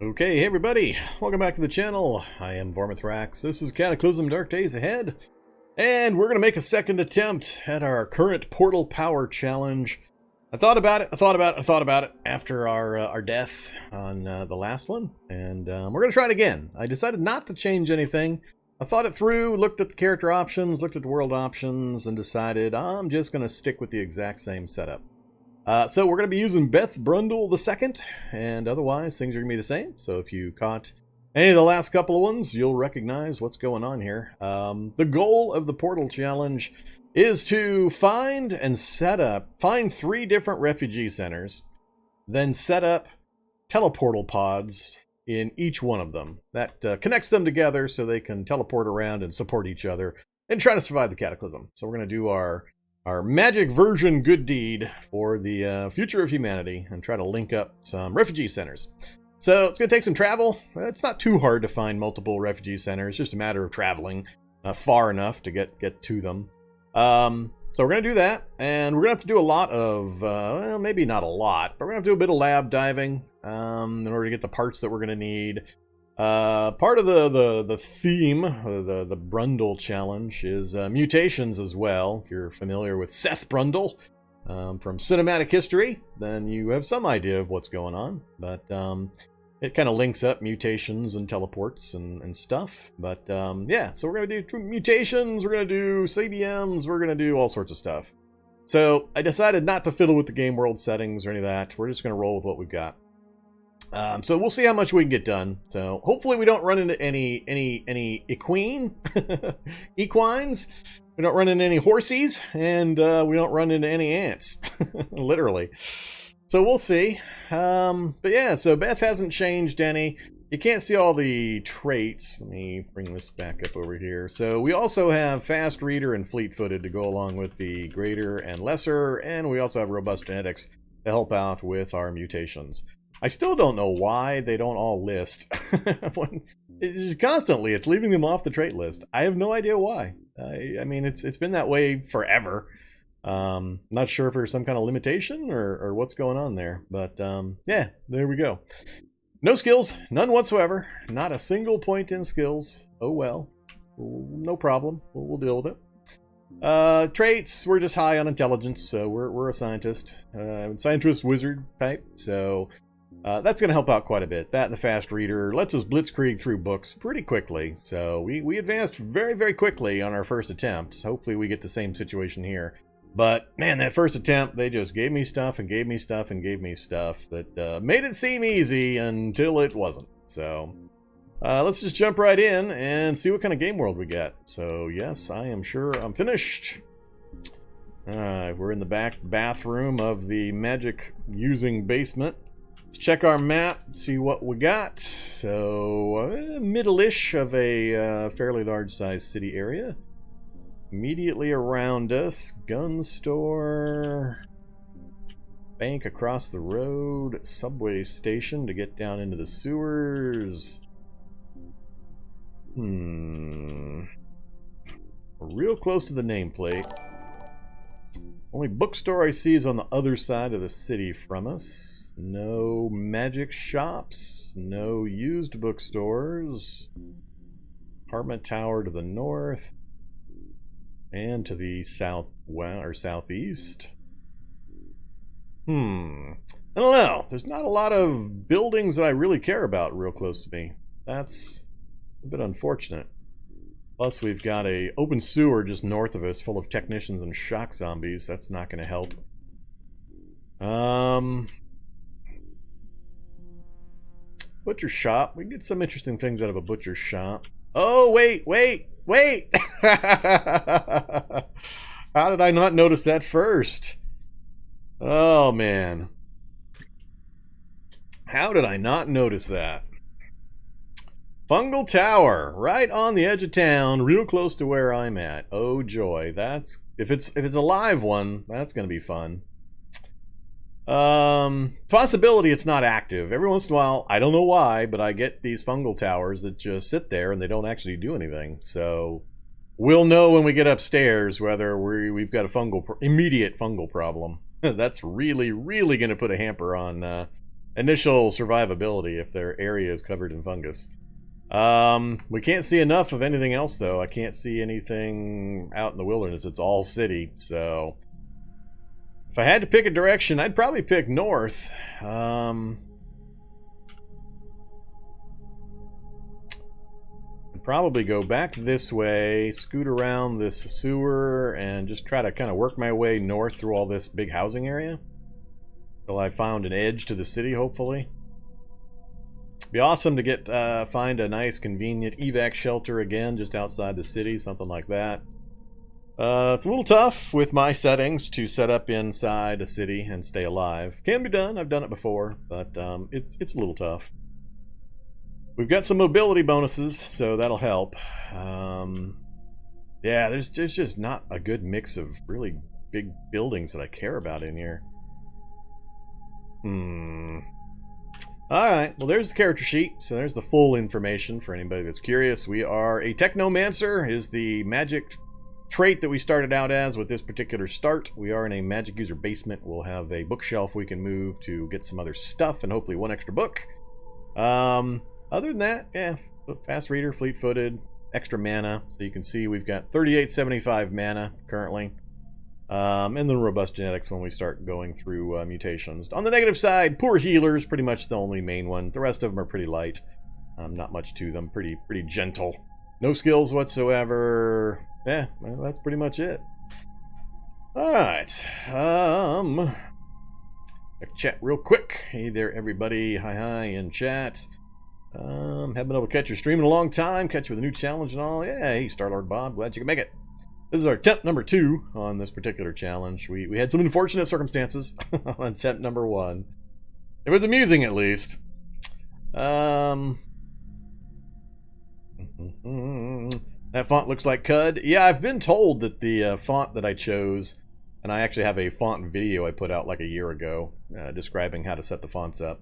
Okay, hey everybody, welcome back to the channel. I am Vormithrax. This is Cataclysm Dark Days Ahead, and we're going to make a second attempt at our current portal power challenge. I thought about it after our death on the last one, and we're going to try it again. I decided not to change anything. I thought it through, looked at the character options, looked at the world options, and decided I'm just going to stick with the exact same setup. So we're going to be using Beth Brundle II, and otherwise things are going to be the same. So if you caught any of the last couple of ones, you'll recognize what's going on here. The goal of the portal challenge is to find 3 different refugee centers, then set up teleportal pods in each one of them. That connects them together so they can teleport around and support each other and try to survive the Cataclysm. So we're going to do our magic version good deed for the future of humanity and try to link up some refugee centers. So it's going to take some travel. It's not too hard to find multiple refugee centers. It's just a matter of traveling far enough to get to them. So we're going to do that, and we're going to have to do a lot of, well, maybe not a lot, but we're going to have to do a bit of lab diving in order to get the parts that we're going to need. Part of the theme, the Brundle challenge, is mutations as well. If you're familiar with Seth Brundle from cinematic history, then you have some idea of what's going on. But it kind of links up mutations and teleports and stuff. But yeah, so we're going to do mutations, we're going to do CBMs, we're going to do all sorts of stuff. So I decided not to fiddle with the game world settings or any of that. We're just going to roll with what we've got. So we'll see how much we can get done. So hopefully we don't run into any equines. We don't run into any horsies, and we don't run into any ants, literally. So we'll see. But yeah, so Beth hasn't changed any. You can't see all the traits. Let me bring this back up over here. So we also have fast reader and fleet-footed to go along with the greater and lesser, and we also have robust genetics to help out with our mutations. I still don't know why they don't all list. Constantly, it's leaving them off the trait list. I have no idea why. I mean, it's been that way forever. Not sure if there's some kind of limitation or what's going on there. But yeah, there we go. No skills, none whatsoever. Not a single point in skills. Oh well, no problem. We'll deal with it. Traits, we're just high on intelligence, so we're a scientist. Scientist wizard type, so... that's going to help out quite a bit. That and the fast reader lets us blitzkrieg through books pretty quickly. So we advanced very, very quickly on our first attempts. Hopefully we get the same situation here. But, man, that first attempt, they just gave me stuff and gave me stuff and gave me stuff that made it seem easy until it wasn't. So let's just jump right in and see what kind of game world we get. So, yes, I am sure I'm finished. We're in the back bathroom of the magic-using basement. Let's check our map, see what we got. So, middle-ish of a fairly large-sized city area. Immediately around us, gun store, bank across the road, subway station to get down into the sewers. We're real close to the nameplate. Only bookstore I see is on the other side of the city from us. No magic shops, no used bookstores. Apartment tower to the north and to the southwest or southeast. I don't know. There's not a lot of buildings that I really care about real close to me. That's a bit unfortunate. Plus, we've got a open sewer just north of us full of technicians and shock zombies. That's not going to help. Butcher shop. We can get some interesting things out of a butcher shop. Oh, wait! How did I not notice that first? Oh, man. How did I not notice that? Fungal Tower, right on the edge of town, real close to where I'm at. Oh, joy. That's if it's a live one, that's going to be fun. Possibility it's not active. Every once in a while, I don't know why, but I get these fungal towers that just sit there and they don't actually do anything. So we'll know when we get upstairs whether we've got a immediate fungal problem. That's really, really going to put a hamper on initial survivability if their area is covered in fungus. We can't see enough of anything else, though. I can't see anything out in the wilderness. It's all city, so... If I had to pick a direction, I'd probably pick north. I'd probably go back this way, scoot around this sewer, and just try to kind of work my way north through all this big housing area. Till I found an edge to the city, hopefully. Be awesome to get find a nice, convenient evac shelter again, just outside the city, something like that. It's a little tough with my settings to set up inside a city and stay alive. Can be done. I've done it before, but it's a little tough. We've got some mobility bonuses, so that'll help. Yeah, there's just not a good mix of really big buildings that I care about in here. Alright, well there's the character sheet, so there's the full information for anybody that's curious. We are a Technomancer, is the magic trait that we started out as with this particular start. We are in a magic user basement. We'll have a bookshelf we can move to get some other stuff and hopefully one extra book. Other than that, yeah, fast reader, fleet-footed, extra mana. So you can see we've got 3875 mana currently. And then robust genetics when we start going through mutations. On the negative side, poor healers, pretty much the only main one. The rest of them are pretty light. Not much to them, pretty gentle. No skills whatsoever. Yeah, well, that's pretty much it. Alright. Chat real quick. Hey there, everybody. Hi in chat. Haven't been able to catch your stream in a long time. Catch you with a new challenge and all. Yeah, hey, Starlord Bob. Glad you can make it. This is our attempt number 2 on this particular challenge. We had some unfortunate circumstances on attempt number 1. It was amusing, at least. That font looks like CUD. Yeah, I've been told that the font that I chose, and I actually have a font video I put out like a year ago describing how to set the fonts up.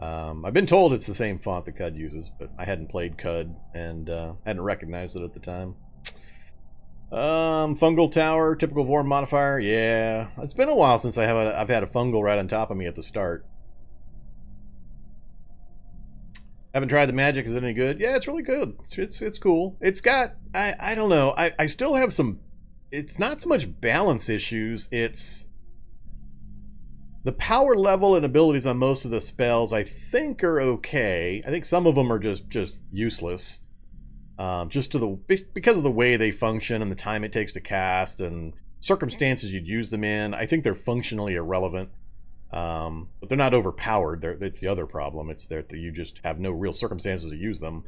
I've been told it's the same font that CUD uses, but I hadn't played CUD and hadn't recognized it at the time. Fungal tower, typical Vorm modifier. Yeah, it's been a while since I've had a fungal right on top of me at the start. Haven't tried the magic. Is it any good? Yeah, it's really good. It's cool. It's got I don't know. I still have some. It's not so much balance issues. It's the power level and abilities on most of the spells. I think are okay. I think some of them are just useless. Just because of the way they function and the time it takes to cast and circumstances you'd use them in. I think they're functionally irrelevant. But they're not overpowered. It's the other problem. It's that you just have no real circumstances to use them.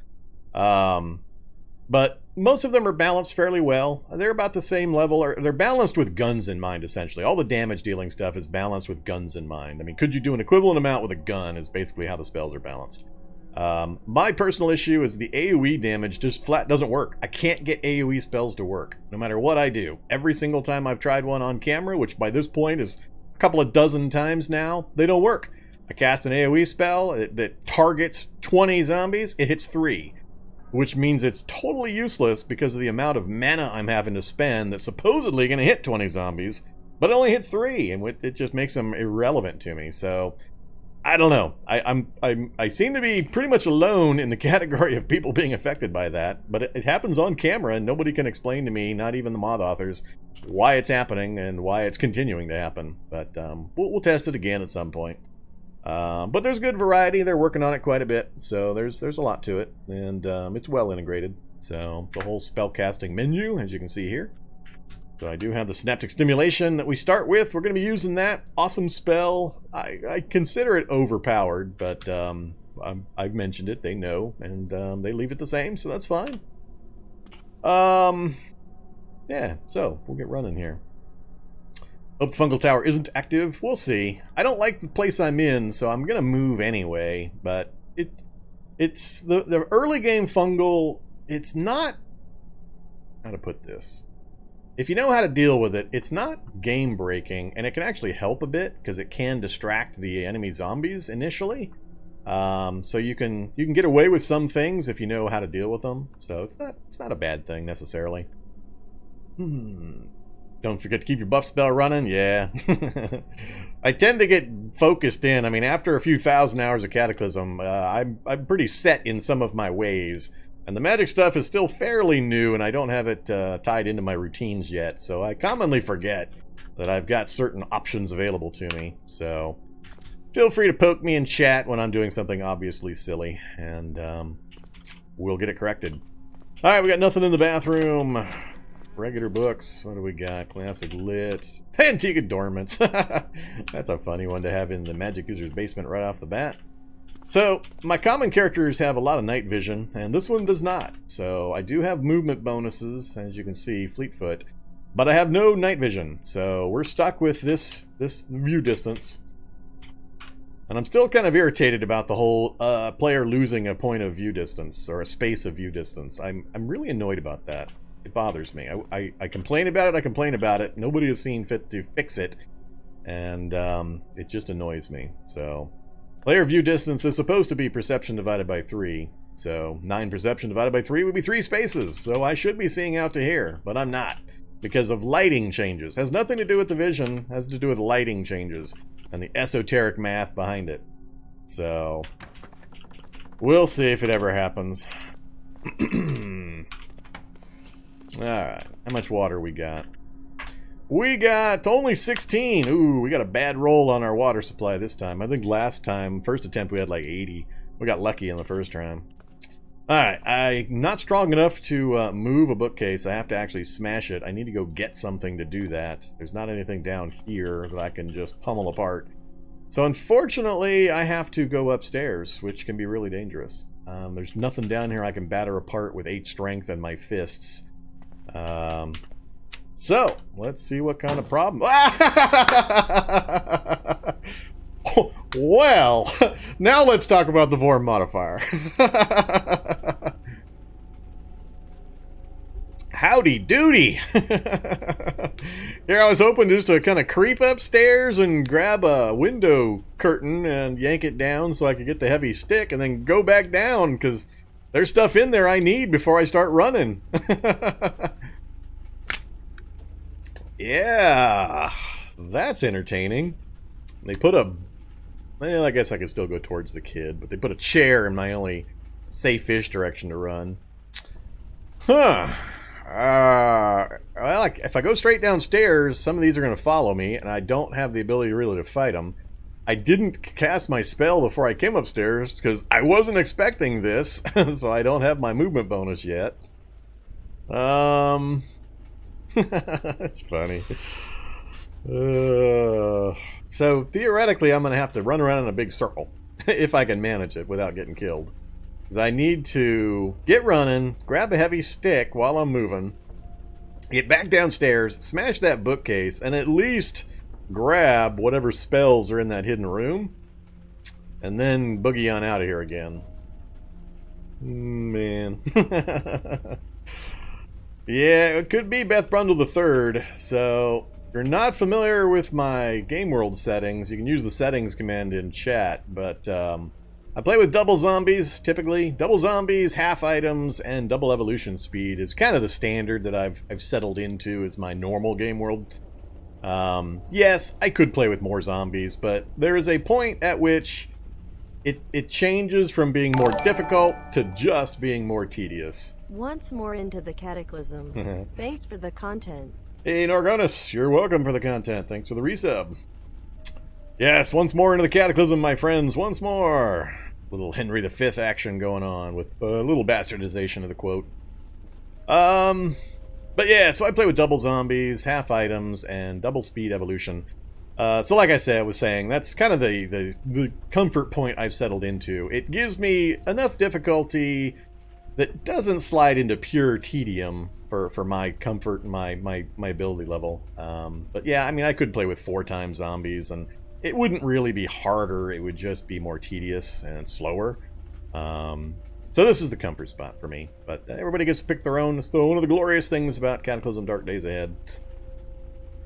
But most of them are balanced fairly well. They're about the same level, or they're balanced with guns in mind, essentially. All the damage dealing stuff is balanced with guns in mind. I mean, could you do an equivalent amount with a gun is basically how the spells are balanced. My personal issue is the AoE damage just flat doesn't work. I can't get AoE spells to work, no matter what I do. Every single time I've tried one on camera, which by this point is a couple of dozen times now, they don't work. I cast an AoE spell that targets 20 zombies, it hits 3. Which means it's totally useless because of the amount of mana I'm having to spend that's supposedly going to hit 20 zombies, but it only hits 3, and it just makes them irrelevant to me. So I don't know. I seem to be pretty much alone in the category of people being affected by that, but it happens on camera, and nobody can explain to me, not even the mod authors, why it's happening and why it's continuing to happen. But we'll test it again at some point. But there's good variety. They're working on it quite a bit, so there's a lot to it, and it's well integrated. So it's a whole spellcasting menu, as you can see here. So I do have the Synaptic Stimulation that we start with. We're going to be using that. Awesome spell. I consider it overpowered, but I've mentioned it. They know, and they leave it the same, so that's fine. Yeah, so we'll get running here. Hope the fungal tower isn't active. We'll see. I don't like the place I'm in, so I'm going to move anyway, but it's the early game fungal. It's not... How to put this? If you know how to deal with it, it's not game breaking, and it can actually help a bit because it can distract the enemy zombies initially. So you can get away with some things if you know how to deal with them. So it's not a bad thing necessarily. Don't forget to keep your buff spell running. Yeah. I tend to get focused in. I mean, after a few thousand hours of Cataclysm, I'm pretty set in some of my ways. And the magic stuff is still fairly new, and I don't have it tied into my routines yet. So I commonly forget that I've got certain options available to me. So feel free to poke me in chat when I'm doing something obviously silly, and we'll get it corrected. All right, we got nothing in the bathroom. Regular books. What do we got? Classic lit. Antique adornments. That's a funny one to have in the magic user's basement right off the bat. So, my common characters have a lot of night vision, and this one does not. So, I do have movement bonuses, as you can see, Fleetfoot, but I have no night vision. So, we're stuck with this view distance. And I'm still kind of irritated about the whole player losing a point of view distance, or a space of view distance. I'm really annoyed about that. It bothers me. I complain about it, Nobody has seen fit to fix it. And it just annoys me. So, player view distance is supposed to be perception divided by 3. So, 9 perception divided by 3 would be 3 spaces. So, I should be seeing out to here, but I'm not. Because of lighting changes. Has nothing to do with the vision, has to do with lighting changes. And the esoteric math behind it. So, we'll see if it ever happens. Alright, how much water we got? We got only 16! Ooh, we got a bad roll on our water supply this time. I think last time, first attempt, we had like 80. We got lucky in the first round. Alright, I'm not strong enough to move a bookcase. I have to actually smash it. I need to go get something to do that. There's not anything down here that I can just pummel apart. So unfortunately, I have to go upstairs, which can be really dangerous. There's nothing down here I can batter apart with 8 strength and my fists. So, let's see what kind of problem... Well, now let's talk about the Vorm modifier. Howdy doody! Here I was hoping just to kind of creep upstairs and grab a window curtain and yank it down so I could get the heavy stick and then go back down, because there's stuff in there I need before I start running. Yeah, that's entertaining. They put a... Well, I guess I could still go towards the kid, but they put a chair in my only safe-ish direction to run. Huh. Well, if I go straight downstairs, some of these are going to follow me, and I don't have the ability really to fight them. I didn't cast my spell before I came upstairs, because I wasn't expecting this, so I don't have my movement bonus yet. That's funny. So, theoretically, I'm going to have to run around in a big circle, if I can manage it without getting killed. Because I need to get running, grab a heavy stick while I'm moving, get back downstairs, smash that bookcase, and at least grab whatever spells are in that hidden room, and then boogie on out of here again. Man. Yeah, it could be Beth Brundle III, so... If you're not familiar with my Game World settings, you can use the settings command in chat, but I play with double zombies, typically. Double zombies, half items, and double evolution speed is kind of the standard that I've settled into as my normal Game World. Yes, I could play with more zombies, but there is a point at which it changes from being more difficult to just being more tedious. Once more into the Cataclysm. Thanks for the content. Hey, Norgonus, you're welcome for the content. Thanks for the resub. Yes, once more into the Cataclysm, my friends. Once more. Little Henry V action going on with a little bastardization of the quote. But yeah, so I play with double zombies, half items, and double speed evolution. So like I said, I was saying, that's kind of the comfort point I've settled into. It gives me enough difficulty that doesn't slide into pure tedium for my comfort and my ability level. But yeah, I mean, I could play with 4 times zombies, and it wouldn't really be harder, it would just be more tedious and slower. So this is the comfort spot for me. But everybody gets to pick their own. It's one of the glorious things about Cataclysm Dark Days Ahead.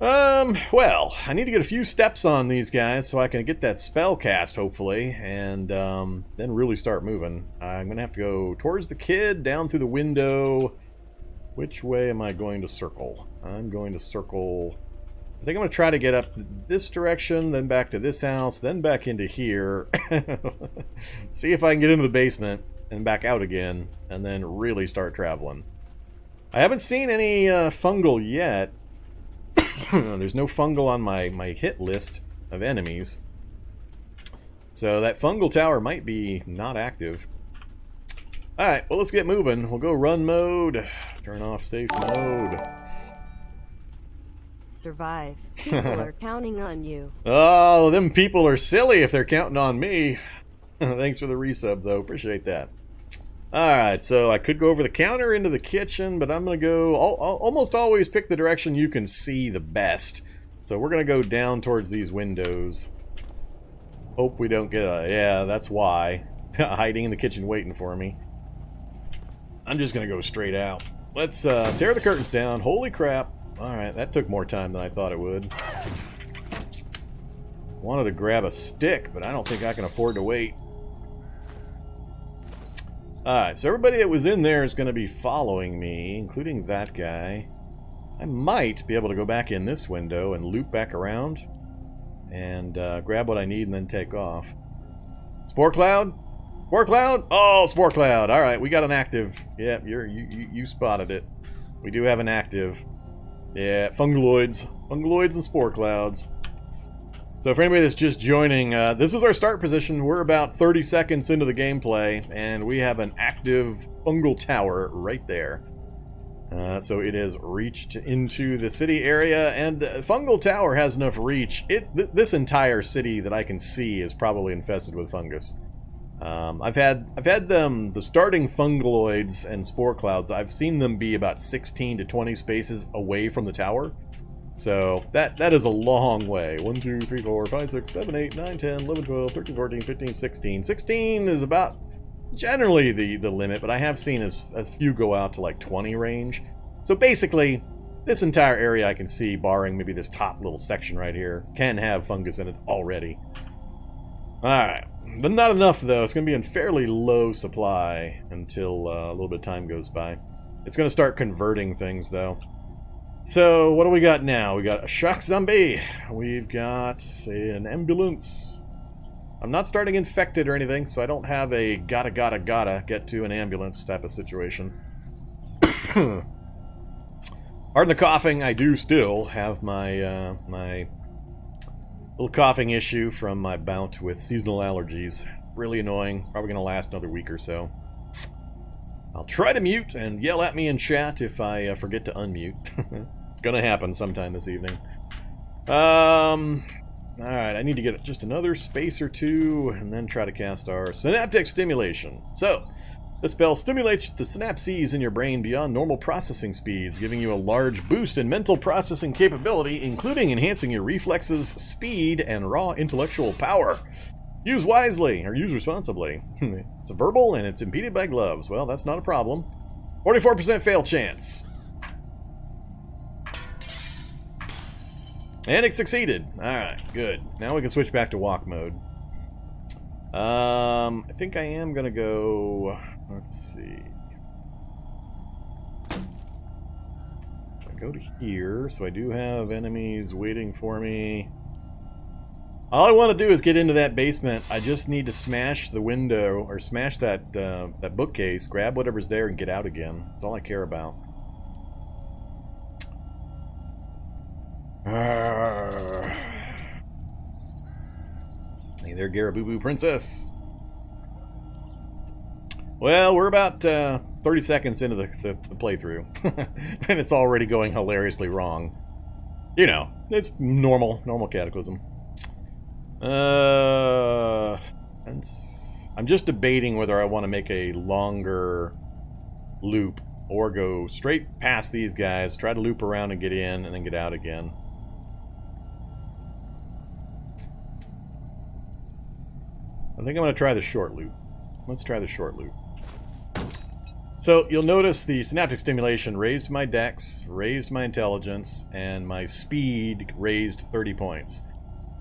Well, I need to get a few steps on these guys so I can get that spell cast, hopefully, and then really start moving. I'm going to have to go towards the kid, down through the window, Which way am I going to circle? I'm going to circle... I think I'm going to try to get up this direction, then back to this house, then back into here. See if I can get into the basement and back out again, and then really start traveling. I haven't seen any fungal yet. There's no fungal on my hit list of enemies. So that fungal tower might be not active. Alright, well, let's get moving. We'll go run mode. Turn off safe mode. Survive. People are counting on you. Oh, them people are silly if they're counting on me. Thanks for the resub, though. Appreciate that. Alright, so I could go over the counter into the kitchen, but I'm going to go... almost always pick the direction you can see the best. So we're going to go down towards these windows. Hope we don't get a... Yeah, that's why. Hiding in the kitchen waiting for me. I'm just going to go straight out. Let's tear the curtains down. Holy crap. Alright, that took more time than I thought it would. Wanted to grab a stick, but I don't think I can afford to wait. Alright, so everybody that was in there is going to be following me, including that guy. I might be able to go back in this window and loop back around and grab what I need and then take off. Spore Cloud? Spore Cloud? Oh, Spore Cloud. Alright, we got an active. Yep, you spotted it. We do have an active. Yeah, Fungaloids. Fungaloids and Spore Clouds. So for anybody that's just joining, this is our start position. We're about 30 seconds into the gameplay, and we have an active fungal tower right there. So it has reached into the city area, and fungal tower has enough reach. This entire city that I can see is probably infested with fungus. I've had the starting fungaloids and spore clouds. I've seen them be about 16 to 20 spaces away from the tower. So that is a long way. 1, 2, 3, 4, 5, 6, 7, 8, 9, 10, 11, 12, 13, 14, 15, 16. 16 is about generally the limit, but I have seen as few go out to like 20 range. So basically, this entire area I can see, barring maybe this top little section right here, can have fungus in it already. Alright, but not enough though. It's going to be in fairly low supply until a little bit of time goes by. It's going to start converting things though. So, what do we got now? We got a shock zombie. We've got an ambulance. I'm not starting infected or anything, so I don't have a gotta get to an ambulance type of situation. Pardon the coughing, I do still have my my little coughing issue from my bout with seasonal allergies. Really annoying. Probably going to last another week or so. I'll try to mute and yell at me in chat if I forget to unmute. It's going to happen sometime this evening. Alright, I need to get just another space or two and then try to cast our Synaptic Stimulation. So, the spell stimulates the synapses in your brain beyond normal processing speeds, giving you a large boost in mental processing capability, including enhancing your reflexes, speed, and raw intellectual power. Use wisely, or use responsibly. It's verbal, and it's impeded by gloves. Well, that's not a problem. 44% fail chance. And it succeeded. Alright, good. Now we can switch back to walk mode. I think I am going to go... Let's see. I go to here, so I do have enemies waiting for me. All I want to do is get into that basement. I just need to smash the window, or smash that that bookcase, grab whatever's there, and get out again. That's all I care about. Hey there, Garaboo Princess. Well, we're about 30 seconds into the playthrough, and it's already going hilariously wrong. You know, it's normal Cataclysm. I'm just debating whether I want to make a longer loop or go straight past these guys, try to loop around and get in, and then get out again. I think I'm going to try the short loop. Let's try the short loop. So, you'll notice the synaptic stimulation raised my dex, raised my intelligence, and my speed raised 30 points.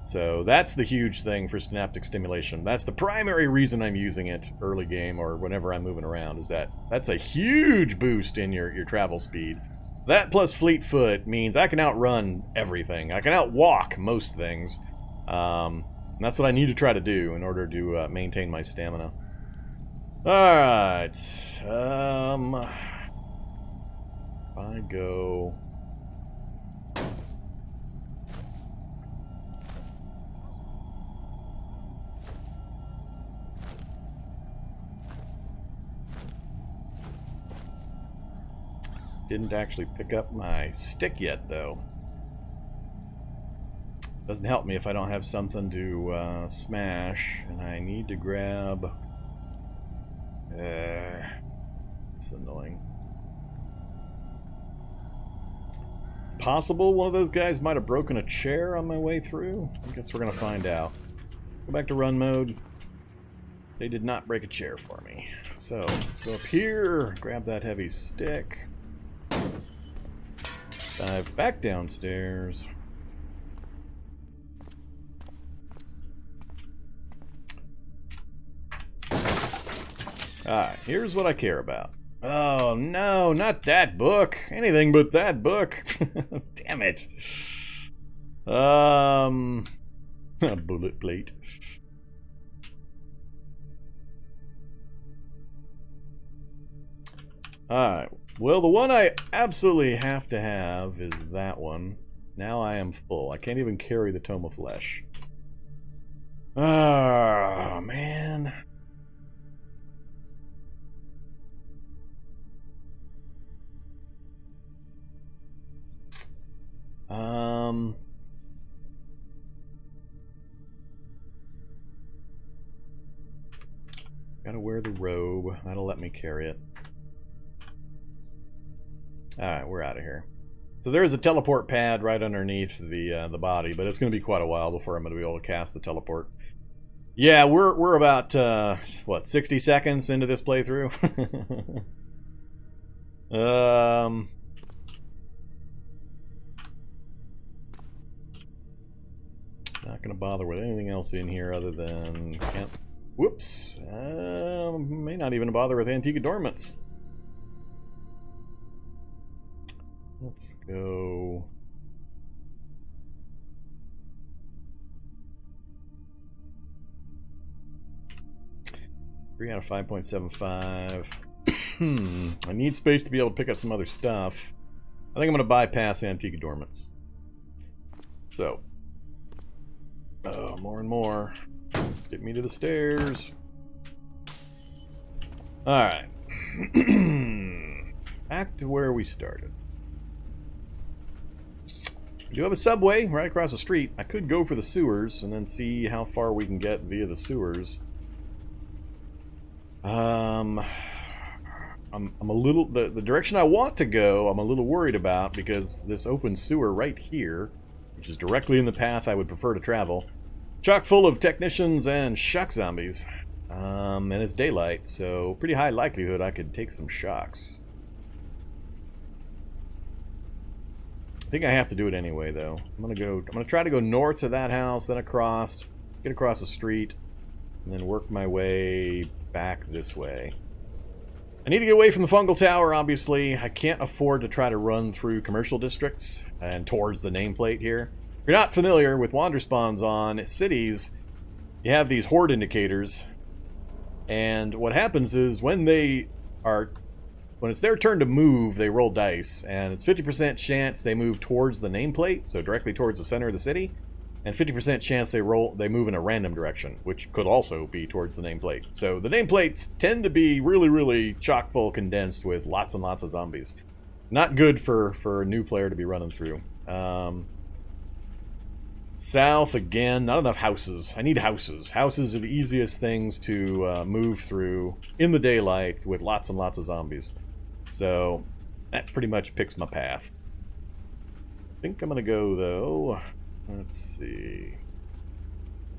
So that's the huge thing for synaptic stimulation. That's the primary reason I'm using it early game or whenever I'm moving around, is that's a huge boost in your travel speed. That plus fleet foot means I can outrun everything. I can outwalk most things. And that's what I need to try to do in order to maintain my stamina. Alright. If I go... Didn't actually pick up my stick yet, though. Doesn't help me if I don't have something to smash, and I need to grab... it's annoying. It's possible one of those guys might have broken a chair on my way through. I guess we're gonna find out. Go back to run mode. They did not break a chair for me. So, let's go up here, grab that heavy stick. Dive back downstairs. Alright, here's what I care about. Oh no, not that book. Anything but that book. Damn it. A bullet plate. Alright. Well, the one I absolutely have to have is that one. Now I am full. I can't even carry the Tome of Flesh. Oh, man. Gotta wear the robe. That'll let me carry it. Alright, we're out of here. So there is a teleport pad right underneath the body, but it's going to be quite a while before I'm going to be able to cast the teleport. Yeah, we're about, what, 60 seconds into this playthrough? Not going to bother with anything else in here other than... Whoops. May not even bother with Antique Adornments. Let's go... 3 out of 5.75. I need space to be able to pick up some other stuff. I think I'm going to bypass Antique Adornments. So. Oh, more and more. Get me to the stairs. Alright. Back to where we started. We do have a subway right across the street. I could go for the sewers and then see how far we can get via the sewers. I'm a little... The direction I want to go, I'm a little worried about because this open sewer right here, which is directly in the path I would prefer to travel, chock full of technicians and shock zombies. And it's daylight, so pretty high likelihood I could take some shocks. I think I have to do it anyway, though. I'm gonna try to go north to that house, then across, get across the street, and then work my way back this way. I need to get away from the fungal tower, obviously. I can't afford to try to run through commercial districts and towards the nameplate here. If you're not familiar with Wanderspawns on cities, you have these horde indicators, and what happens is when it's their turn to move, they roll dice, and it's 50% chance they move towards the nameplate, so directly towards the center of the city, and 50% chance they move in a random direction, which could also be towards the nameplate. So the nameplates tend to be really, really chock full condensed with lots and lots of zombies. Not good for a new player to be running through. South, again, not enough houses. I need houses. Houses are the easiest things to move through in the daylight with lots and lots of zombies. So that pretty much picks my path. I think I'm going to go, though... Let's see.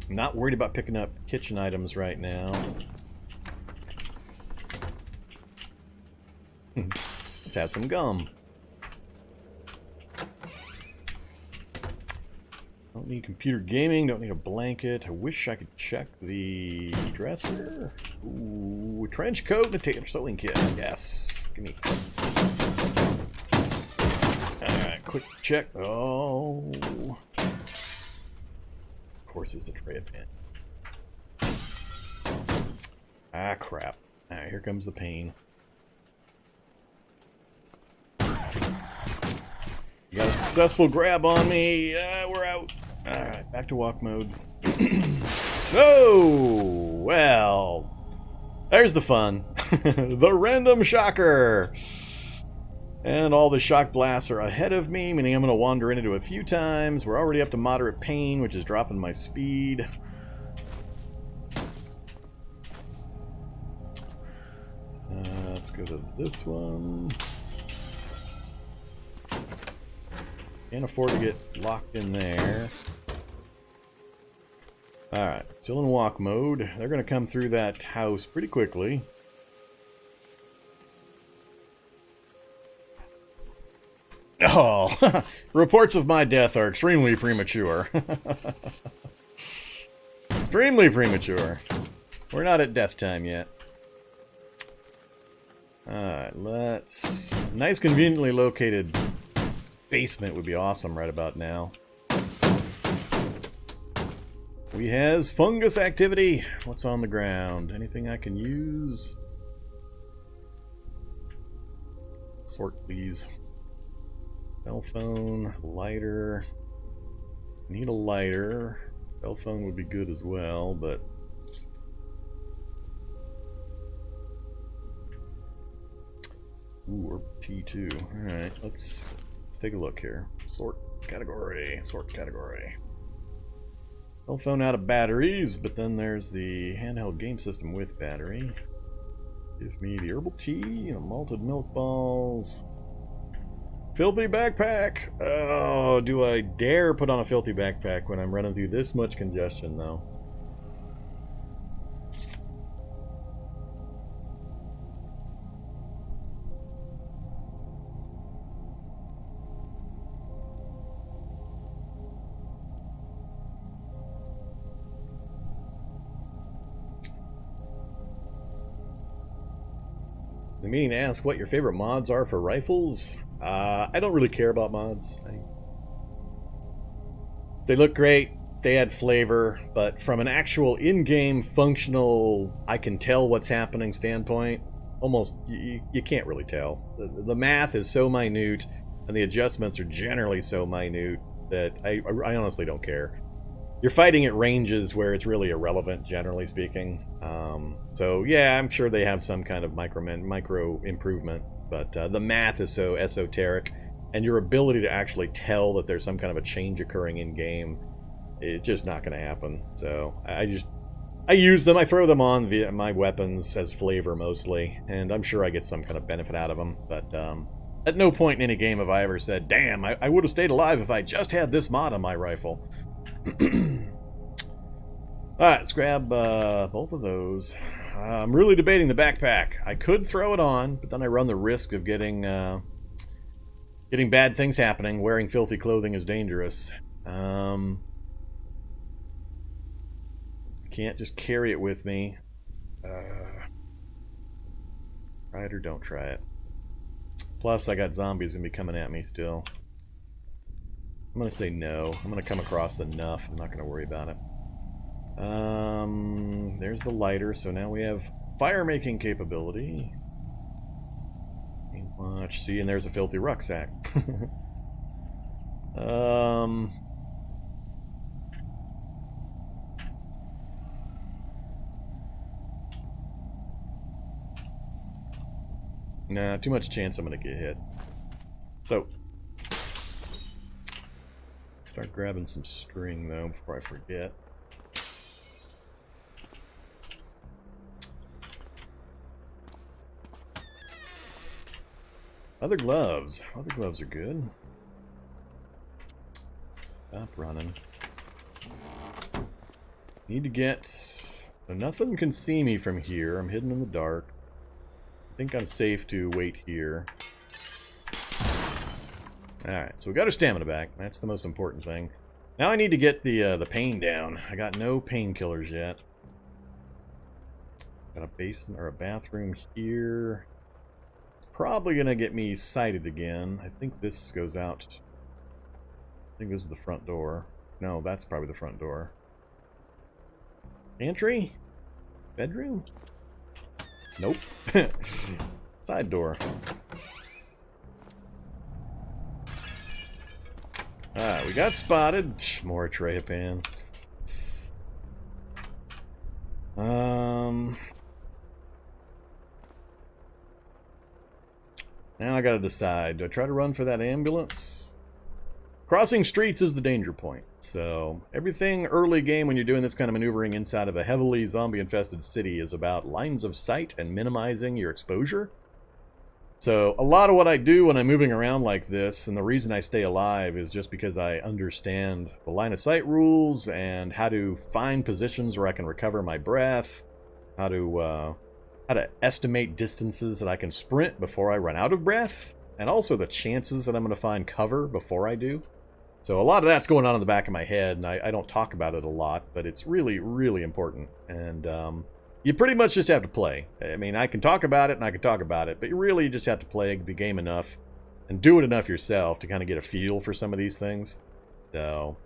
I'm not worried about picking up kitchen items right now. Let's have some gum. Don't need computer gaming, don't need a blanket. I wish I could check the dresser. Ooh, trench coat and a tailor sewing kit. Yes. Give me. Alright, quick check. Oh. Of course, it's a tray of pin. Ah, crap. Alright, here comes the pain. You got a successful grab on me. We're out. Alright, back to walk mode. Oh, well. There's the fun. The random shocker. And all the shock blasts are ahead of me, meaning I'm going to wander into it a few times. We're already up to moderate pain, which is dropping my speed. Let's go to this one. Can't afford to get locked in there. Alright, still in walk mode. They're going to come through that house pretty quickly. Oh, reports of my death are extremely premature. Extremely premature. We're not at death time yet. Alright, let's... Nice conveniently located basement would be awesome right about now. We has fungus activity. What's on the ground? Anything I can use? Sort, please. Cell phone, lighter. Need a lighter. Cell phone would be good as well, but... Ooh, or T2. Alright, let's take a look here. Sort category. Sort category. Cell phone out of batteries, but then there's the handheld game system with battery. Give me the herbal tea and malted milk balls. Filthy backpack! Oh, do I dare put on a filthy backpack when I'm running through this much congestion, though? The meaning to ask what your favorite mods are for rifles? I don't really care about mods. They look great, they add flavor, but from an actual in-game functional, I can tell what's happening standpoint, almost, you can't really tell. The math is so minute, and the adjustments are generally so minute, that I honestly don't care. You're fighting at ranges where it's really irrelevant, generally speaking. So yeah, I'm sure they have some kind of micro improvement, but the math is so esoteric, and your ability to actually tell that there's some kind of a change occurring in game, it's just not going to happen. So I use them, I throw them on via my weapons as flavor mostly, and I'm sure I get some kind of benefit out of them. But at no point in any game have I ever said, "Damn, I would have stayed alive if I just had this mod on my rifle." Alright, let's grab both of those. I'm really debating the backpack. I could throw it on, but then I run the risk of getting bad things happening. Wearing filthy clothing is dangerous. Can't just carry it with me. Try it or don't try it. Plus, I got zombies gonna be coming at me still. I'm gonna say no. I'm gonna come across enough. I'm not gonna worry about it. There's the lighter, so now we have fire making capability. Ain't much. See, and there's a filthy rucksack. Nah, too much chance I'm gonna get hit. So start grabbing some string though before I forget. Other gloves. Other gloves are good. Stop running. Need to get... So nothing can see me from here. I'm hidden in the dark. I think I'm safe to wait here. Alright, so we got our stamina back. That's the most important thing. Now I need to get the pain down. I got no painkillers yet. Got a basement or a bathroom here. It's probably gonna get me sighted again. I think this goes out. I think this is the front door. No, that's probably the front door. Pantry? Bedroom? Nope. Side door. Alright, we got spotted. More Trehapan. Now I gotta decide. Do I try to run for that ambulance? Crossing streets is the danger point. So, everything early game when you're doing this kind of maneuvering inside of a heavily zombie-infested city is about lines of sight and minimizing your exposure. So, a lot of what I do when I'm moving around like this, and the reason I stay alive, is just because I understand the line of sight rules and how to find positions where I can recover my breath, how to estimate distances that I can sprint before I run out of breath, and also the chances that I'm going to find cover before I do. So a lot of that's going on in the back of my head, and I don't talk about it a lot, but it's really, really important. And you pretty much just have to play. I mean, I can talk about it, and I can talk about it, but you really just have to play the game enough and do it enough yourself to kind of get a feel for some of these things. So,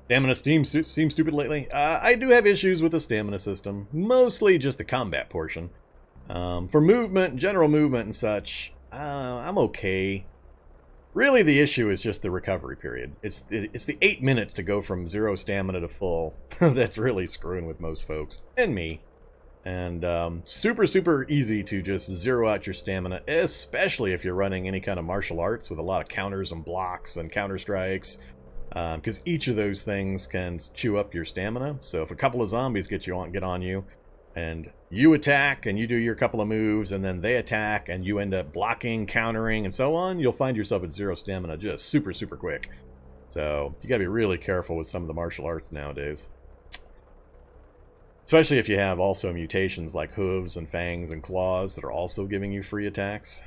stamina seems stupid lately. I do have issues with the stamina system, mostly just the combat portion. For movement, general movement and such, I'm okay. Really, the issue is just the recovery period. It's the 8 minutes to go from 0 stamina to full that's really screwing with most folks, and me. And super, super easy to just zero out your stamina, especially if you're running any kind of martial arts with a lot of counters and blocks and counter strikes, because each of those things can chew up your stamina. So if a couple of zombies get on you, and you attack, and you do your couple of moves, and then they attack, and you end up blocking, countering, and so on, you'll find yourself at 0 stamina just super, super quick. So, you gotta be really careful with some of the martial arts nowadays. Especially if you have also mutations like hooves and fangs and claws that are also giving you free attacks.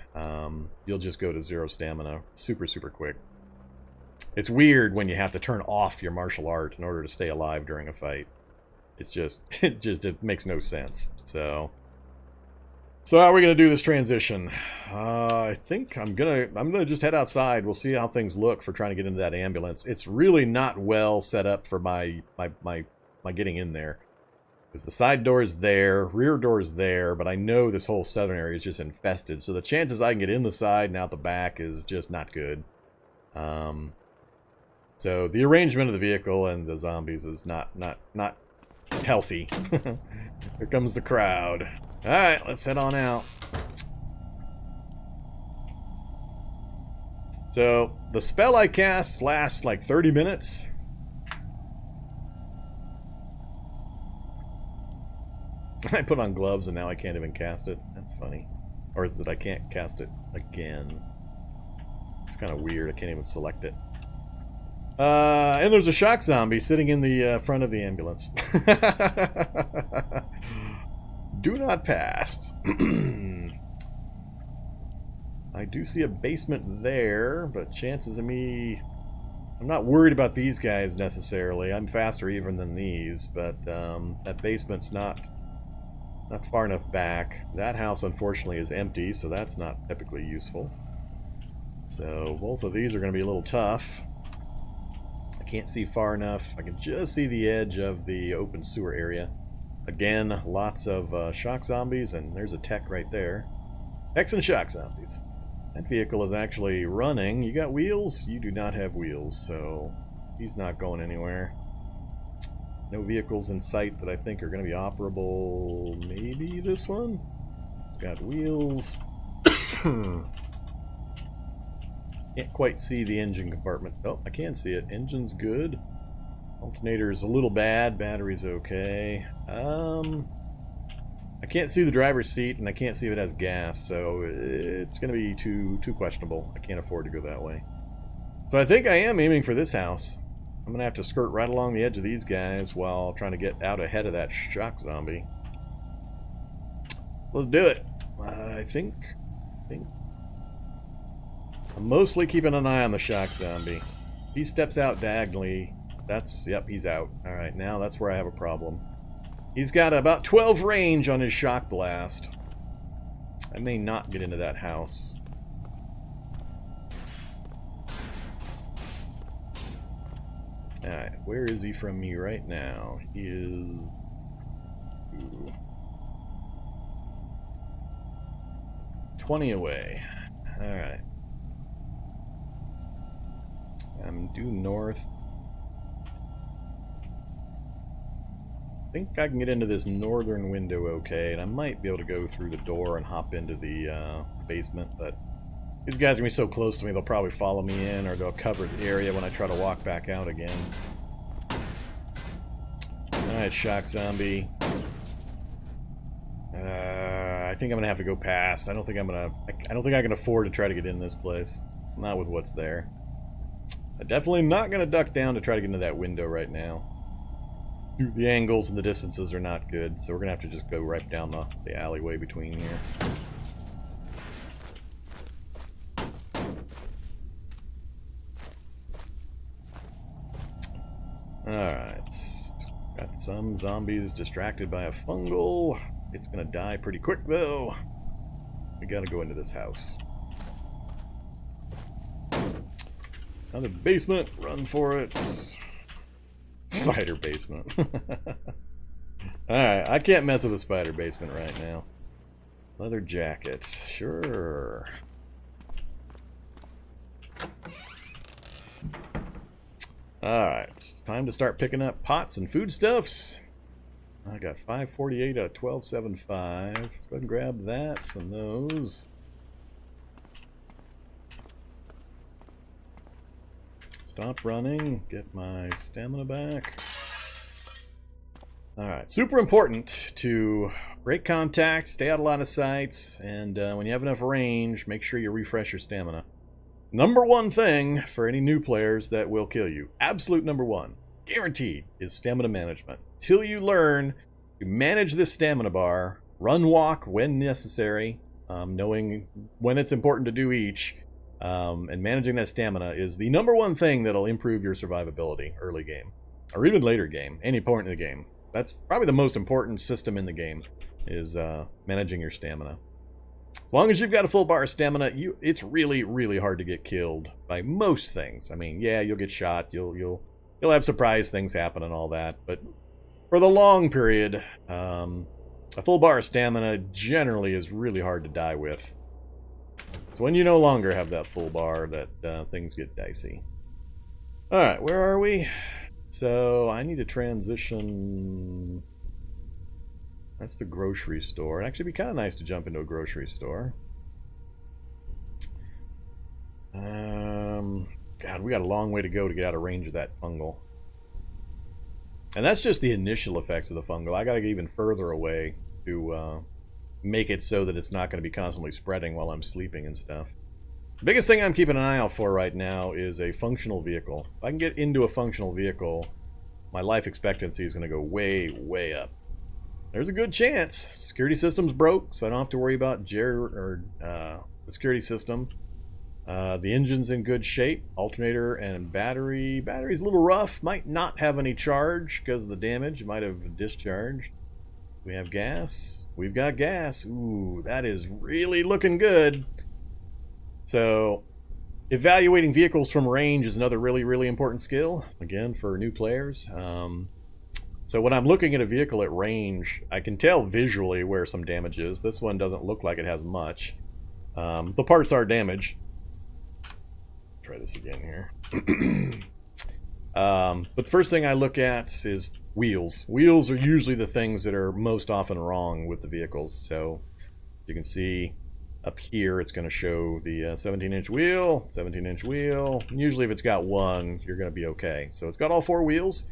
You'll just go to 0 stamina super, super quick. It's weird when you have to turn off your martial art in order to stay alive during a fight. It makes no sense. So how are we gonna do this transition? I think I'm gonna just head outside. We'll see how things look for trying to get into that ambulance. It's really not well set up for my getting in there, because the side door is there, rear door is there, but I know this whole southern area is just infested. So the chances I can get in the side and out the back is just not good. So the arrangement of the vehicle and the zombies is not healthy. Here comes the crowd. Alright, let's head on out. So, the spell I cast lasts like 30 minutes. I put on gloves and now I can't even cast it. That's funny. Or is it I can't cast it again? It's kind of weird. I can't even select it. And there's a shock zombie sitting in the front of the ambulance. Do not pass. I do see a basement there, but chances of me... I'm not worried about these guys necessarily. I'm faster even than these, but that basement's not far enough back. That house, unfortunately, is empty, so that's not typically useful. So both of these are going to be a little tough. Can't see far enough. I can just see the edge of the open sewer area. Again, lots of shock zombies, and there's a tech right there. Techs and shock zombies. That vehicle is actually running. You got wheels? You do not have wheels, so he's not going anywhere. No vehicles in sight that I think are going to be operable. Maybe this one? It's got wheels. Can't quite see the engine compartment. Oh, I can see it. Engine's good. Alternator's a little bad. Battery's okay. I can't see the driver's seat, and I can't see if it has gas, so it's going to be too questionable. I can't afford to go that way. So I think I am aiming for this house. I'm going to have to skirt right along the edge of these guys while trying to get out ahead of that shock zombie. So let's do it. I think I'm mostly keeping an eye on the shock zombie. He steps out diagonally. That's, yep, he's out. Alright, now that's where I have a problem. He's got about 12 range on his shock blast. I may not get into that house. Alright, where is he from me right now? He is... Ooh. 20 away. Alright. I'm due north. I think I can get into this northern window okay, and I might be able to go through the door and hop into the basement, but these guys are going to be so close to me they'll probably follow me in, or they'll cover the area when I try to walk back out again. Alright, shock zombie. I think I'm gonna have to go past. I don't think I can afford to try to get in this place. Not with what's there. I'm definitely not gonna duck down to try to get into that window right now. The angles and the distances are not good, so we're gonna have to just go right down the alleyway between here. Alright. Got some zombies distracted by a fungal. It's gonna die pretty quick though. We gotta go into this house. Another basement, run for it. Spider basement. Alright, I can't mess with a spider basement right now. Leather jacket, sure. Alright, it's time to start picking up pots and foodstuffs. I got 548 out of 1275. Let's go ahead and grab that and those. Stop running, get my stamina back. Alright, super important to break contact, stay out of line of sight, and when you have enough range, make sure you refresh your stamina. Number one thing for any new players that will kill you, absolute number one, guaranteed, is stamina management. Till you learn to manage this stamina bar, run walk when necessary, knowing when it's important to do each, and managing that stamina is the number one thing that'll improve your survivability early game, or even later game, any point in the game. That's probably the most important system in the game, is managing your stamina. As long as you've got a full bar of stamina, it's really, really hard to get killed by most things. I mean, yeah, you'll get shot, you'll have surprise things happen and all that, but for the long period, a full bar of stamina generally is really hard to die with. It's when you no longer have that full bar that things get dicey. Alright, where are we? So, I need to transition... That's the grocery store. It'd actually be kind of nice to jump into a grocery store. God, we got a long way to go to get out of range of that fungal. And that's just the initial effects of the fungal. I gotta get even further away to make it so that it's not going to be constantly spreading while I'm sleeping and stuff. The biggest thing I'm keeping an eye out for right now is a functional vehicle. If I can get into a functional vehicle, my life expectancy is going to go way, way up. There's a good chance. Security system's broke, so I don't have to worry about the security system. The engine's in good shape. Alternator and battery. Battery's a little rough. Might not have any charge because of the damage. It might have discharged. We have gas. We've got gas. Ooh, that is really looking good. So, evaluating vehicles from range is another really, really important skill. Again, for new players. So when I'm looking at a vehicle at range, I can tell visually where some damage is. This one doesn't look like it has much. The parts are damaged. Try this again here. But the first thing I look at is wheels. Wheels are usually the things that are most often wrong with the vehicles. So you can see up here it's going to show the 17-inch wheel, 17-inch wheel. And usually if it's got one, you're going to be okay. So it's got all four wheels.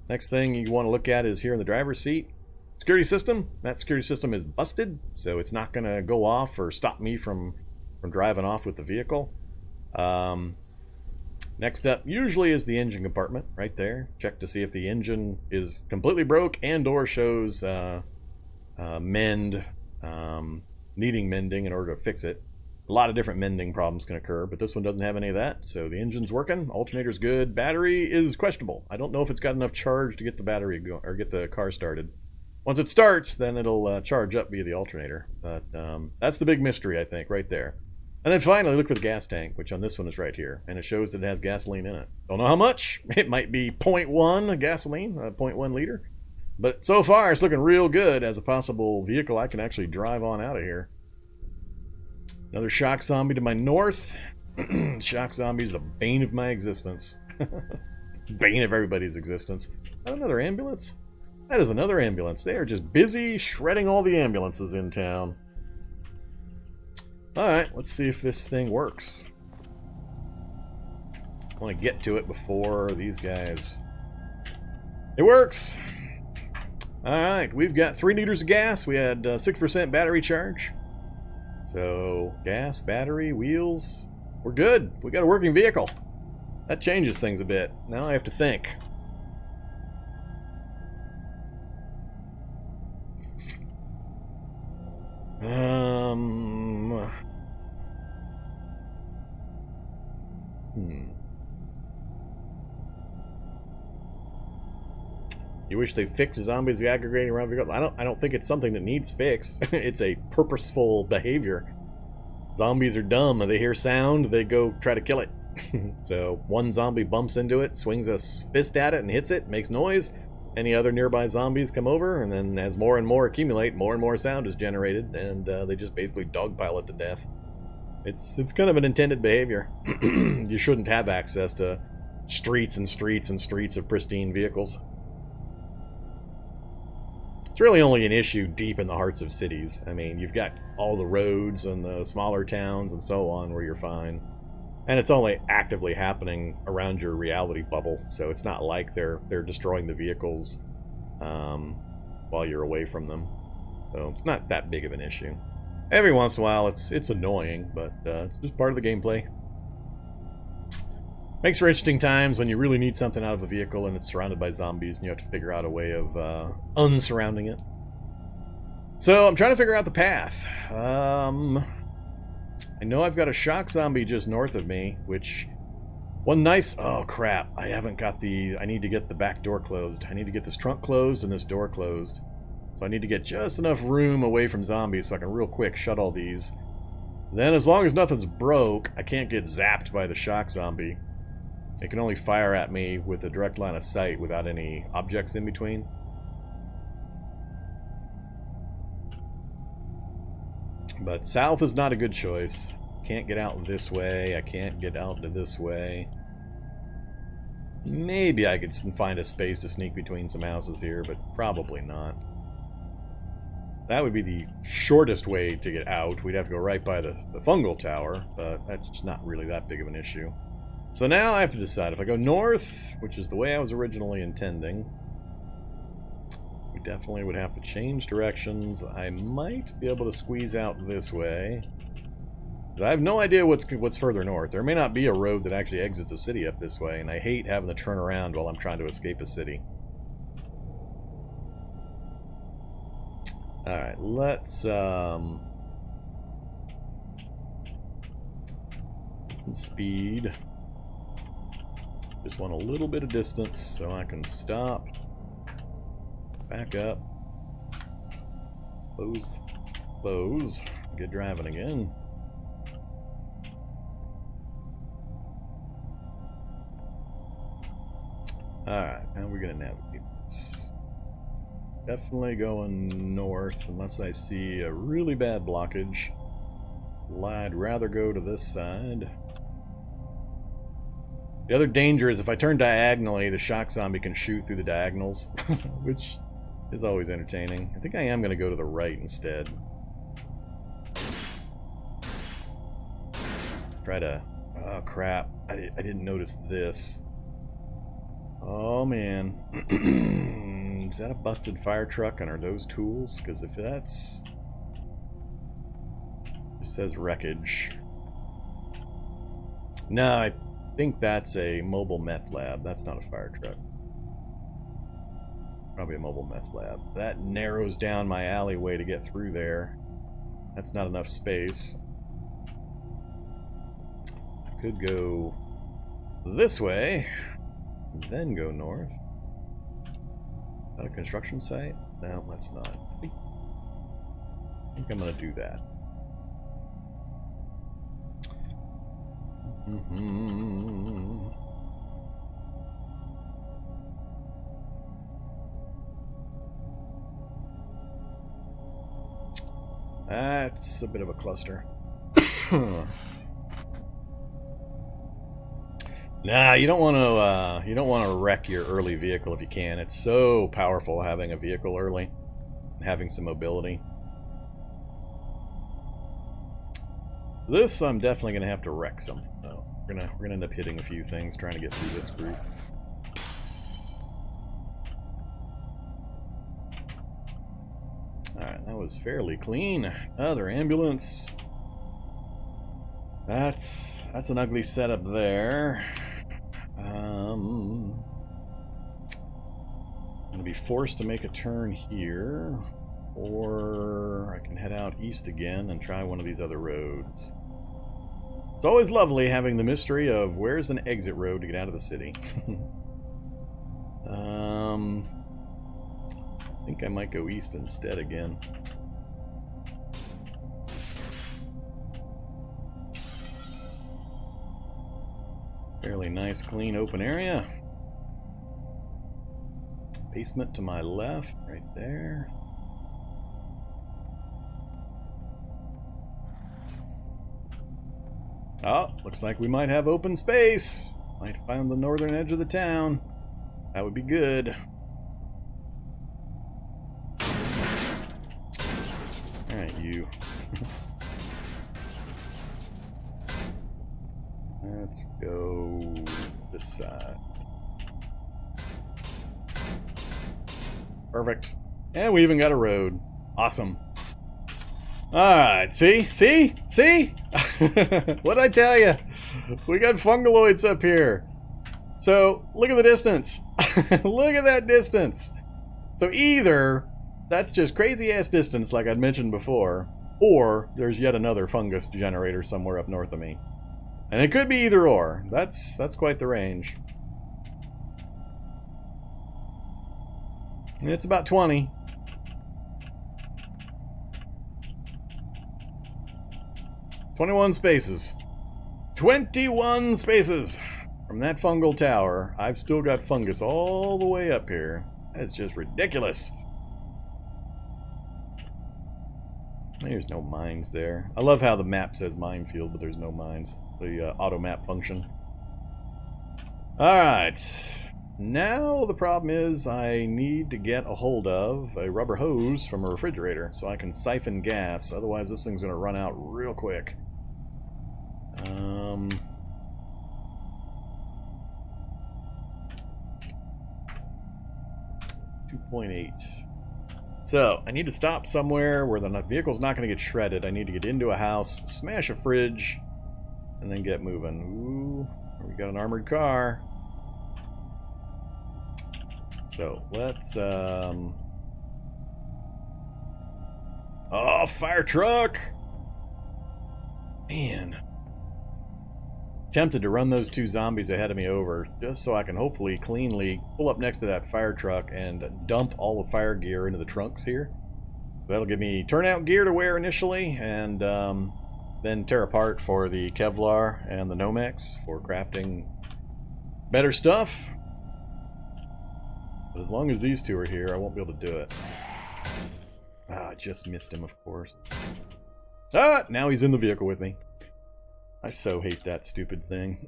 Next thing you want to look at is here in the driver's seat. Security system. That security system is busted, so it's not going to go off or stop me from driving off with the vehicle. Next up usually is the engine compartment right there. Check to see if the engine is completely broke and or shows needing mending in order to fix it. A lot of different mending problems can occur, but this one doesn't have any of that. So the engine's working, alternator's good, battery is questionable. I don't know if it's got enough charge to get the battery or get the car started. Once it starts, then it'll charge up via the alternator. But that's the big mystery, I think, right there. And then finally, look for the gas tank, which on this one is right here. And it shows that it has gasoline in it. Don't know how much. It might be 0.1 gasoline, 0.1 liter. But so far, it's looking real good as a possible vehicle I can actually drive on out of here. Another shock zombie to my north. Shock zombie is the bane of my existence. Bane of everybody's existence. Another ambulance? That is another ambulance. They are just busy shredding all the ambulances in town. Alright, let's see if this thing works. I want to get to it before these guys... It works! Alright, we've got 3 liters of gas. We had 6% battery charge. So, gas, battery, wheels... We're good. We got a working vehicle. That changes things a bit. Now I have to think. You wish they fixed zombies aggregating around vehicles? I don't think it's something that needs fixed. It's a purposeful behavior. Zombies are dumb. They hear sound, they go try to kill it. So one zombie bumps into it, swings a fist at it and hits it, makes noise. Any other nearby zombies come over, and then as more and more accumulate, more and more sound is generated, and they just basically dogpile it to death. It's kind of an intended behavior. You shouldn't have access to streets and streets and streets of pristine vehicles. It's really only an issue deep in the hearts of cities. I mean, you've got all the roads and the smaller towns and so on where you're fine. And it's only actively happening around your reality bubble, so it's not like they're destroying the vehicles while you're away from them. So it's not that big of an issue. Every once in a while it's annoying, but it's just part of the gameplay. Makes for interesting times when you really need something out of a vehicle and it's surrounded by zombies and you have to figure out a way of unsurrounding it. So I'm trying to figure out the path. I know I've got a shock zombie just north of me, which... One nice... Oh, crap. I haven't got the... I need to get the back door closed. I need to get this trunk closed and this door closed. So I need to get just enough room away from zombies so I can real quick shut all these. Then, as long as nothing's broke, I can't get zapped by the shock zombie. It can only fire at me with a direct line of sight without any objects in between. But south is not a good choice. Can't get out this way. I can't get out to this way. Maybe I could find a space to sneak between some houses here, but probably not. That would be the shortest way to get out. We'd have to go right by the fungal tower, but that's not really that big of an issue. So now I have to decide. If I go north, which is the way I was originally intending, we definitely would have to change directions. I might be able to squeeze out this way. I have no idea what's further north. There may not be a road that actually exits a city up this way, and I hate having to turn around while I'm trying to escape a city. Alright, let's get some speed. Just want a little bit of distance so I can stop, back up, close, get driving again. Alright, how are we going to navigate this? Definitely going north unless I see a really bad blockage. I'd rather go to this side. The other danger is if I turn diagonally, the shock zombie can shoot through the diagonals, which is always entertaining. I think I am going to go to the right instead. Try to... Oh, crap. I didn't notice this. Oh, man. Is that a busted fire truck, and are those tools? Because if that's... It says wreckage. No, I think that's a mobile meth lab. That's not a fire truck. Probably a mobile meth lab. That narrows down my alleyway to get through there. That's not enough space. could go this way, and then go north. Is that a construction site? No, that's not. I think I'm gonna do that. That's a bit of a cluster. Nah, you don't want to wreck your early vehicle if you can. It's so powerful having a vehicle early, and having some mobility. This I'm definitely gonna have to wreck something though. We're gonna end up hitting a few things trying to get through this group. Alright, that was fairly clean. Another ambulance. That's an ugly setup there. I'm gonna be forced to make a turn here, or I can head out east again and try one of these other roads. It's always lovely having the mystery of where's an exit road to get out of the city. I think I might go east instead again. Fairly nice, clean, open area. Basement to my left, right there. Oh, looks like we might have open space. Might find the northern edge of the town. That would be good. Alright, you. Let's go this side. Perfect. And we even got a road. Awesome. Alright, see? See? See? What'd I tell you? We got fungaloids up here. So, look at the distance. Look at that distance. So either that's just crazy-ass distance like I'd mentioned before, or there's yet another fungus generator somewhere up north of me. And it could be either or. That's quite the range. And it's about 20. "21 spaces. 21 spaces! From that fungal tower, I've still got fungus all the way up here. That's just ridiculous. There's no mines there. I love how the map says minefield, but there's no mines. The auto map function. Alright. Now the problem is I need to get a hold of a rubber hose from a refrigerator so I can siphon gas. Otherwise this thing's going to run out real quick. 2.8. So, I need to stop somewhere where the vehicle's not going to get shredded. I need to get into a house, smash a fridge, and then get moving. Ooh, we got an armored car. So, let's, oh, fire truck! Man. Tempted to run those two zombies ahead of me over, just so I can hopefully cleanly pull up next to that fire truck and dump all the fire gear into the trunks here. That'll give me turnout gear to wear initially, and then tear apart for the Kevlar and the Nomex for crafting better stuff. But as long as these two are here, I won't be able to do it. Ah, I just missed him, of course. Ah, now he's in the vehicle with me. I so hate that stupid thing.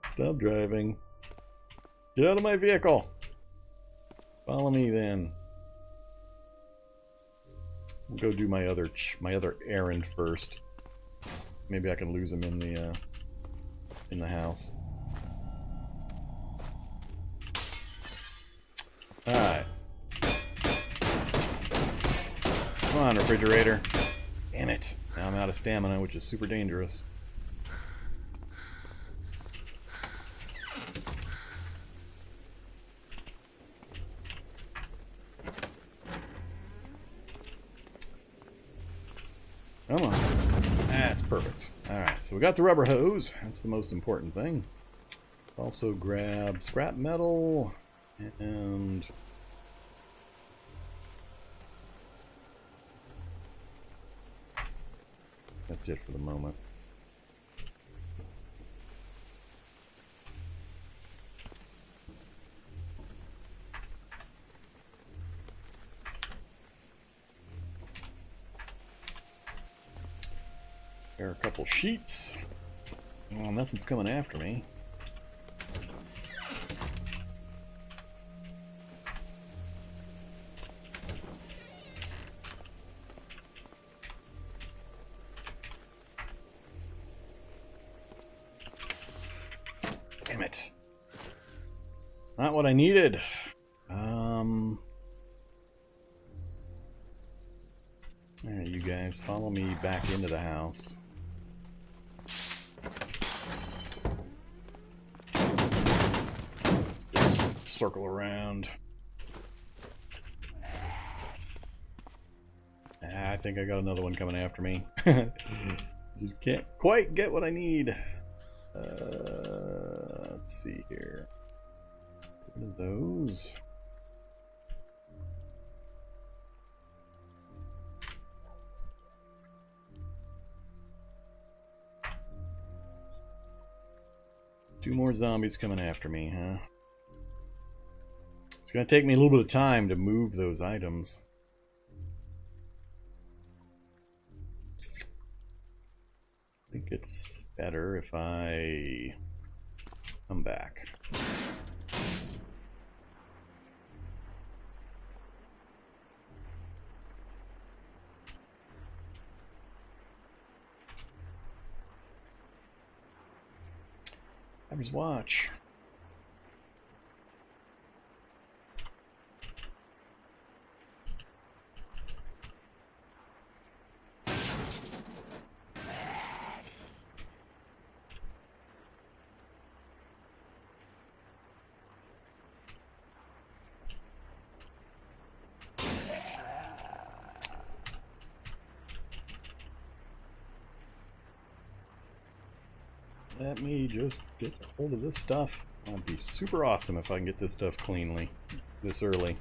Stop driving. Get out of my vehicle. Follow me then. We'll go do my other errand first. Maybe I can lose him in the house. All right. Come on, refrigerator. Damn it. Now I'm out of stamina, which is super dangerous. Come on. Ah. That's perfect. Alright, so we got the rubber hose. That's the most important thing. Also grab scrap metal and that's it for the moment. There are a couple sheets. Well, nothing's coming after me. Damn it. Not what I needed. Alright, you guys, follow me back into the house. Just circle around. I think I got another one coming after me. Just can't quite get what I need. Let's see here. What are those? Two more zombies coming after me, huh? It's gonna take me a little bit of time to move those items. I think it's better if I come back. Just watch. Let me just get a hold of this stuff. That'd be super awesome if I can get this stuff cleanly this early.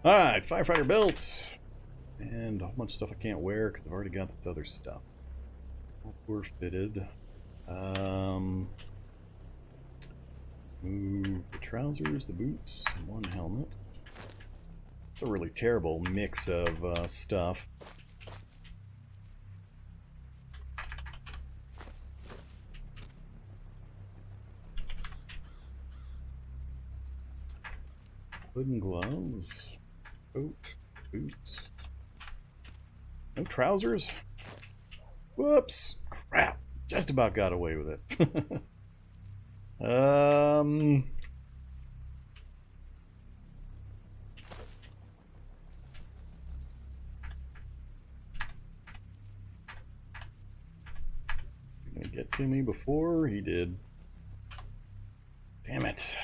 Alright, firefighter belt. And a whole bunch of stuff I can't wear because I've already got this other stuff. All poor fitted. Move the trousers, the boots, and one helmet. It's a really terrible mix of stuff. Wooden gloves, coat, boots. No trousers? Whoops! Crap! Just about got away with it. Gonna get to me before he did. Damn it.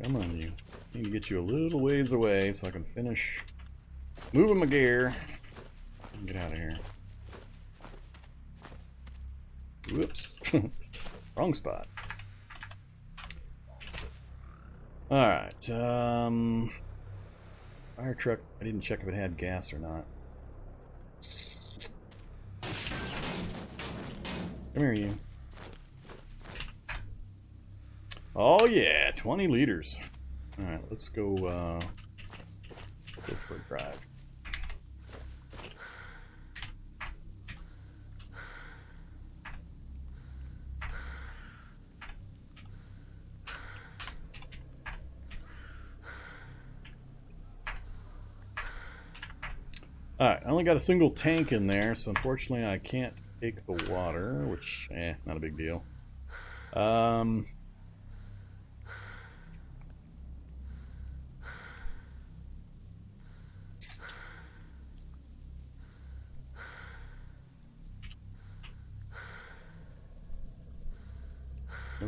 Come on, you. I need to get you a little ways away so I can finish moving my gear and get out of here. Whoops. Wrong spot. Alright, fire truck. I didn't check if it had gas or not. Come here, you. Oh yeah, 20 liters. Alright, let's go for a drive. Alright, I only got a single tank in there, so unfortunately I can't take the water, which, not a big deal.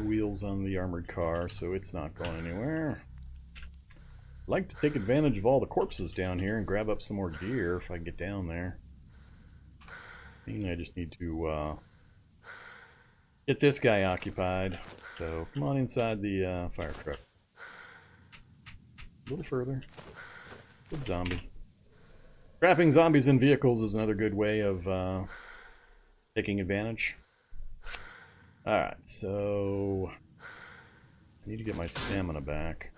wheels on the armored car, so it's not going anywhere. I'd like to take advantage of all the corpses down here and grab up some more gear if I can get down there. I just need to get this guy occupied. So come on inside the fire truck. A little further. Good zombie. Trapping zombies in vehicles is another good way of taking advantage. Alright, so I need to get my stamina back.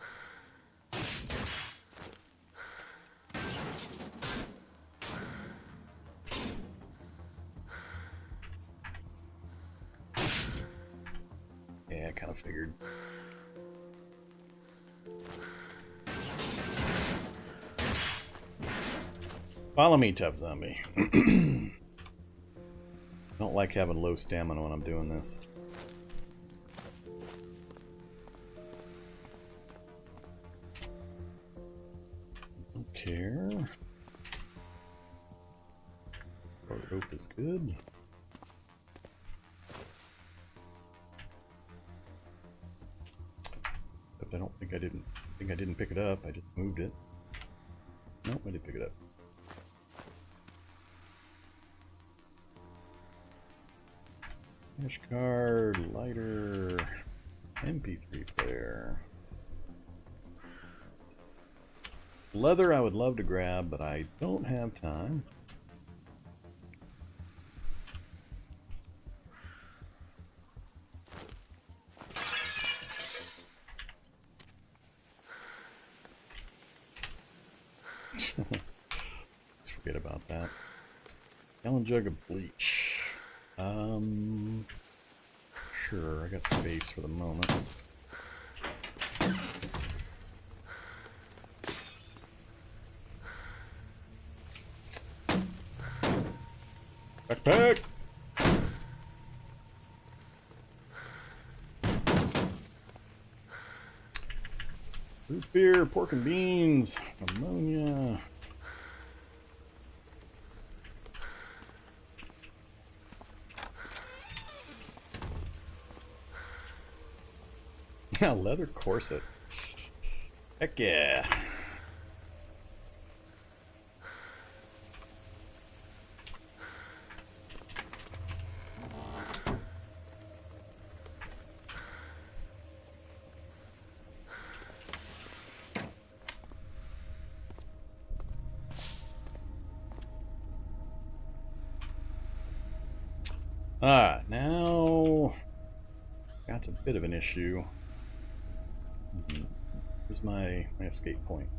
Yeah, I kind of figured. Follow me, tough zombie. Don't like having low stamina when I'm doing this. Don't care. Rope is good. But I don't think I didn't pick it up. I just moved it. Nope, I did pick it up. Cash card, lighter, MP3 player. Leather I would love to grab, but I don't have time. Let's forget about that. Gallon jug of bleach. Sure, I got space for the moment. Backpack! Root beer, pork and beans, ammonia. Leather corset. Heck yeah. Alright, now that's a bit of an issue. Here's my escape point.